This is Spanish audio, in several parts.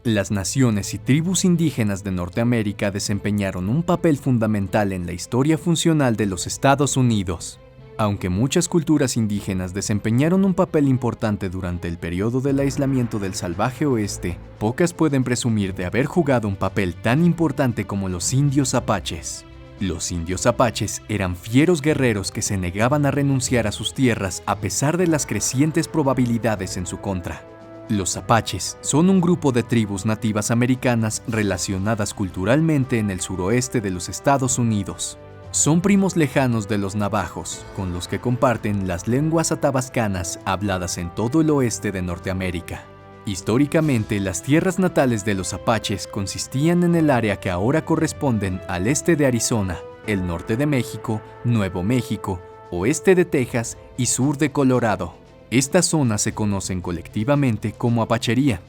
Las naciones y tribus indígenas de Norteamérica desempeñaron un papel fundamental en la historia funcional de los Estados Unidos. Aunque muchas culturas indígenas desempeñaron un papel importante durante el periodo del aislamiento del salvaje oeste, pocas pueden presumir de haber jugado un papel tan importante como los indios apaches. Los indios apaches eran fieros guerreros que se negaban a renunciar a sus tierras a pesar de las crecientes probabilidades en su contra. Los apaches son un grupo de tribus nativas americanas relacionadas culturalmente en el suroeste de los Estados Unidos. Son primos lejanos de los navajos, con los que comparten las lenguas atabascanas habladas en todo el oeste de Norteamérica. Históricamente, las tierras natales de los apaches consistían en el área que ahora corresponden al este de Arizona, el norte de México, Nuevo México, oeste de Texas y sur de Colorado. Estas zonas se conocen colectivamente como apachería.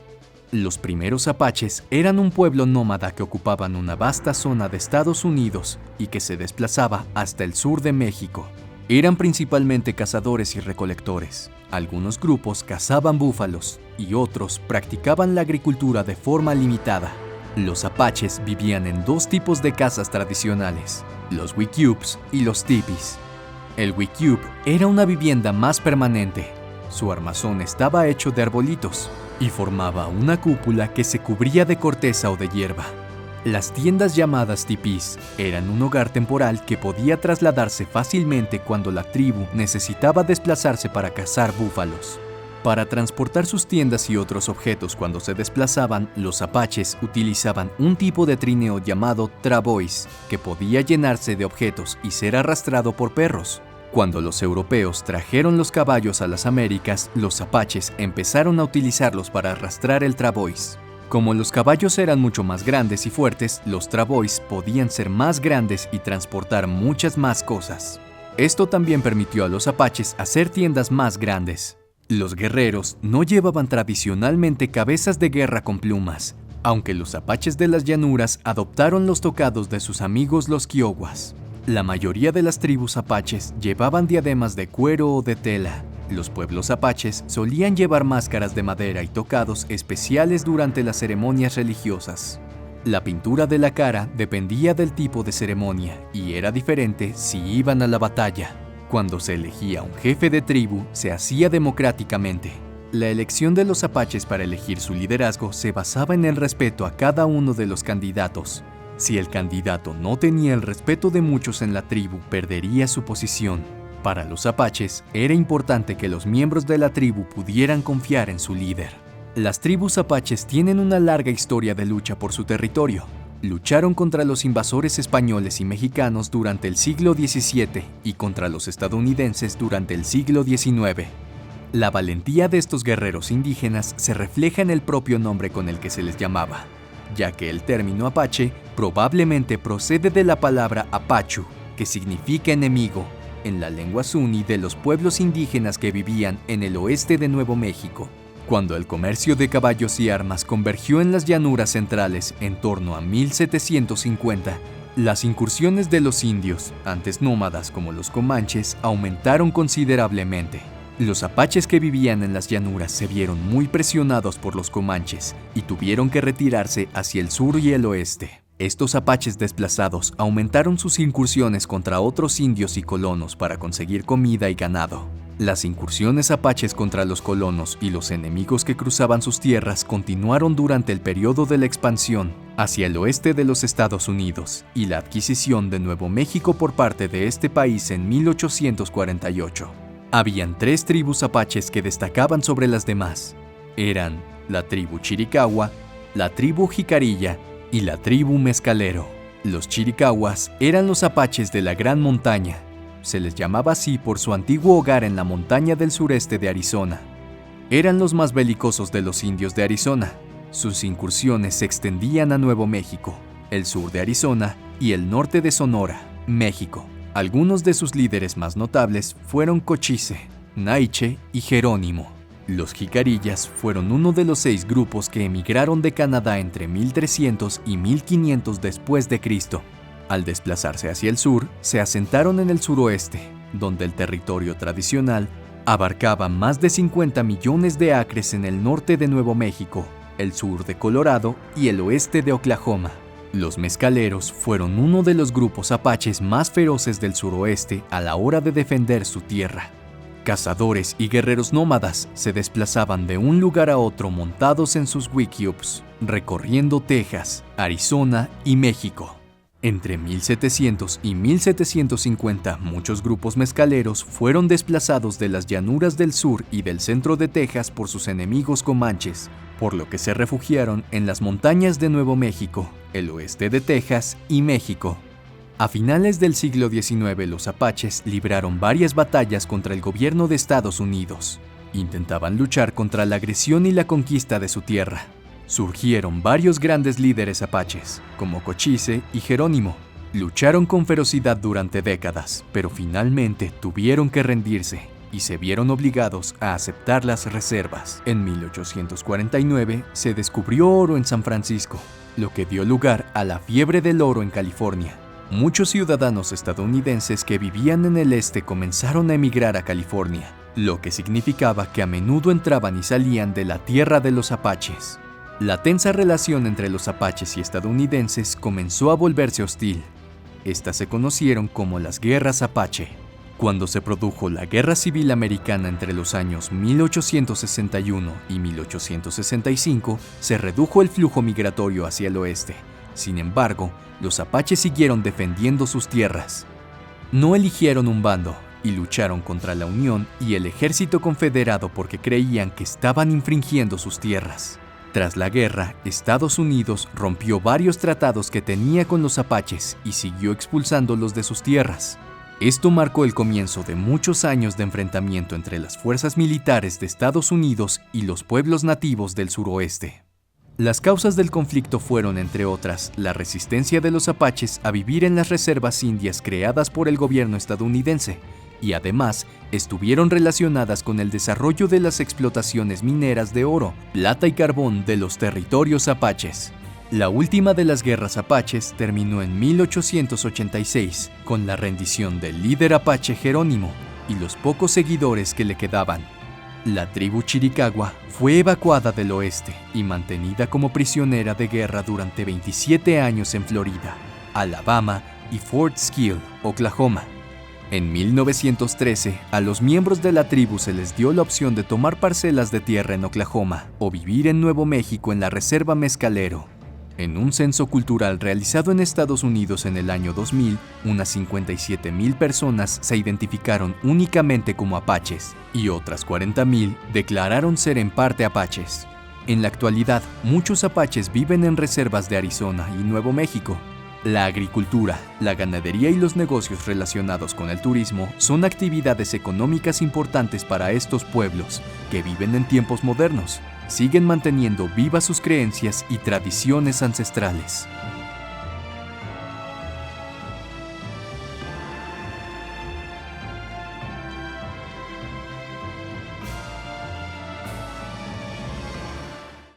Los primeros apaches eran un pueblo nómada que ocupaban una vasta zona de Estados Unidos y que se desplazaba hasta el sur de México. Eran principalmente cazadores y recolectores. Algunos grupos cazaban búfalos y otros practicaban la agricultura de forma limitada. Los apaches vivían en dos tipos de casas tradicionales, los wickiups y los tipis. El wickiup era una vivienda más permanente. Su armazón estaba hecho de arbolitos y formaba una cúpula que se cubría de corteza o de hierba. Las tiendas llamadas tipis eran un hogar temporal que podía trasladarse fácilmente cuando la tribu necesitaba desplazarse para cazar búfalos. Para transportar sus tiendas y otros objetos cuando se desplazaban, los apaches utilizaban un tipo de trineo llamado travois, que podía llenarse de objetos y ser arrastrado por perros. Cuando los europeos trajeron los caballos a las Américas, los apaches empezaron a utilizarlos para arrastrar el travois. Como los caballos eran mucho más grandes y fuertes, los travois podían ser más grandes y transportar muchas más cosas. Esto también permitió a los apaches hacer tiendas más grandes. Los guerreros no llevaban tradicionalmente cabezas de guerra con plumas, aunque los apaches de las llanuras adoptaron los tocados de sus amigos los kiowas. La mayoría de las tribus apaches llevaban diademas de cuero o de tela. Los pueblos apaches solían llevar máscaras de madera y tocados especiales durante las ceremonias religiosas. La pintura de la cara dependía del tipo de ceremonia y era diferente si iban a la batalla. Cuando se elegía un jefe de tribu, se hacía democráticamente. La elección de los apaches para elegir su liderazgo se basaba en el respeto a cada uno de los candidatos. Si el candidato no tenía el respeto de muchos en la tribu, perdería su posición. Para los apaches, era importante que los miembros de la tribu pudieran confiar en su líder. Las tribus apaches tienen una larga historia de lucha por su territorio. Lucharon contra los invasores españoles y mexicanos durante el siglo XVII y contra los estadounidenses durante el siglo XIX. La valentía de estos guerreros indígenas se refleja en el propio nombre con el que se les llamaba, ya que el término apache probablemente procede de la palabra apachu, que significa enemigo, en la lengua zuni de los pueblos indígenas que vivían en el oeste de Nuevo México. Cuando el comercio de caballos y armas convergió en las llanuras centrales en torno a 1750, las incursiones de los indios, antes nómadas como los comanches, aumentaron considerablemente. Los apaches que vivían en las llanuras se vieron muy presionados por los comanches y tuvieron que retirarse hacia el sur y el oeste. Estos apaches desplazados aumentaron sus incursiones contra otros indios y colonos para conseguir comida y ganado. Las incursiones apaches contra los colonos y los enemigos que cruzaban sus tierras continuaron durante el periodo de la expansión hacia el oeste de los Estados Unidos y la adquisición de Nuevo México por parte de este país en 1848. Habían tres tribus apaches que destacaban sobre las demás. Eran la tribu Chiricahua, la tribu Jicarilla y la tribu Mezcalero. Los Chiricahuas eran los apaches de la Gran Montaña. Se les llamaba así por su antiguo hogar en la montaña del sureste de Arizona. Eran los más belicosos de los indios de Arizona. Sus incursiones se extendían a Nuevo México, el sur de Arizona y el norte de Sonora, México. Algunos de sus líderes más notables fueron Cochise, Naiche y Jerónimo. Los Jicarillas fueron uno de los 6 grupos que emigraron de Canadá entre 1300 y 1500 después de Cristo. Al desplazarse hacia el sur, se asentaron en el suroeste, donde el territorio tradicional abarcaba más de 50 millones de acres en el norte de Nuevo México. el sur de Colorado y el oeste de Oklahoma. Los mezcaleros fueron uno de los grupos apaches más feroces del suroeste a la hora de defender su tierra. Cazadores y guerreros nómadas se desplazaban de un lugar a otro montados en sus wickiups, recorriendo Texas, Arizona y México. Entre 1700 y 1750, muchos grupos mezcaleros fueron desplazados de las llanuras del sur y del centro de Texas por sus enemigos comanches, por lo que se refugiaron en las montañas de Nuevo México, el oeste de Texas y México. A finales del siglo XIX, los apaches libraron varias batallas contra el gobierno de Estados Unidos. Intentaban luchar contra la agresión y la conquista de su tierra. Surgieron varios grandes líderes apaches, como Cochise y Jerónimo. Lucharon con ferocidad durante décadas, pero finalmente tuvieron que rendirse y se vieron obligados a aceptar las reservas. En 1849 se descubrió oro en San Francisco, lo que dio lugar a la fiebre del oro en California. Muchos ciudadanos estadounidenses que vivían en el este comenzaron a emigrar a California, lo que significaba que a menudo entraban y salían de la tierra de los apaches. La tensa relación entre los apaches y estadounidenses comenzó a volverse hostil. Estas se conocieron como las guerras apache. Cuando se produjo la Guerra Civil Americana entre los años 1861 y 1865, se redujo el flujo migratorio hacia el oeste. Sin embargo, los apaches siguieron defendiendo sus tierras. No eligieron un bando y lucharon contra la Unión y el ejército confederado porque creían que estaban infringiendo sus tierras. Tras la guerra, Estados Unidos rompió varios tratados que tenía con los apaches y siguió expulsándolos de sus tierras. Esto marcó el comienzo de muchos años de enfrentamiento entre las fuerzas militares de Estados Unidos y los pueblos nativos del suroeste. Las causas del conflicto fueron, entre otras, la resistencia de los apaches a vivir en las reservas indias creadas por el gobierno estadounidense, y además estuvieron relacionadas con el desarrollo de las explotaciones mineras de oro, plata y carbón de los territorios apaches. La última de las guerras apaches terminó en 1886 con la rendición del líder apache Jerónimo y los pocos seguidores que le quedaban. La tribu Chiricahua fue evacuada del oeste y mantenida como prisionera de guerra durante 27 años en Florida, Alabama y Fort Sill, Oklahoma. En 1913, a los miembros de la tribu se les dio la opción de tomar parcelas de tierra en Oklahoma o vivir en Nuevo México en la Reserva Mezcalero. En un censo cultural realizado en Estados Unidos en el año 2000, unas 57,000 personas se identificaron únicamente como apaches y otras 40,000 declararon ser en parte apaches. En la actualidad, muchos apaches viven en reservas de Arizona y Nuevo México. La agricultura, la ganadería y los negocios relacionados con el turismo son actividades económicas importantes para estos pueblos, que viven en tiempos modernos. Siguen manteniendo vivas sus creencias y tradiciones ancestrales.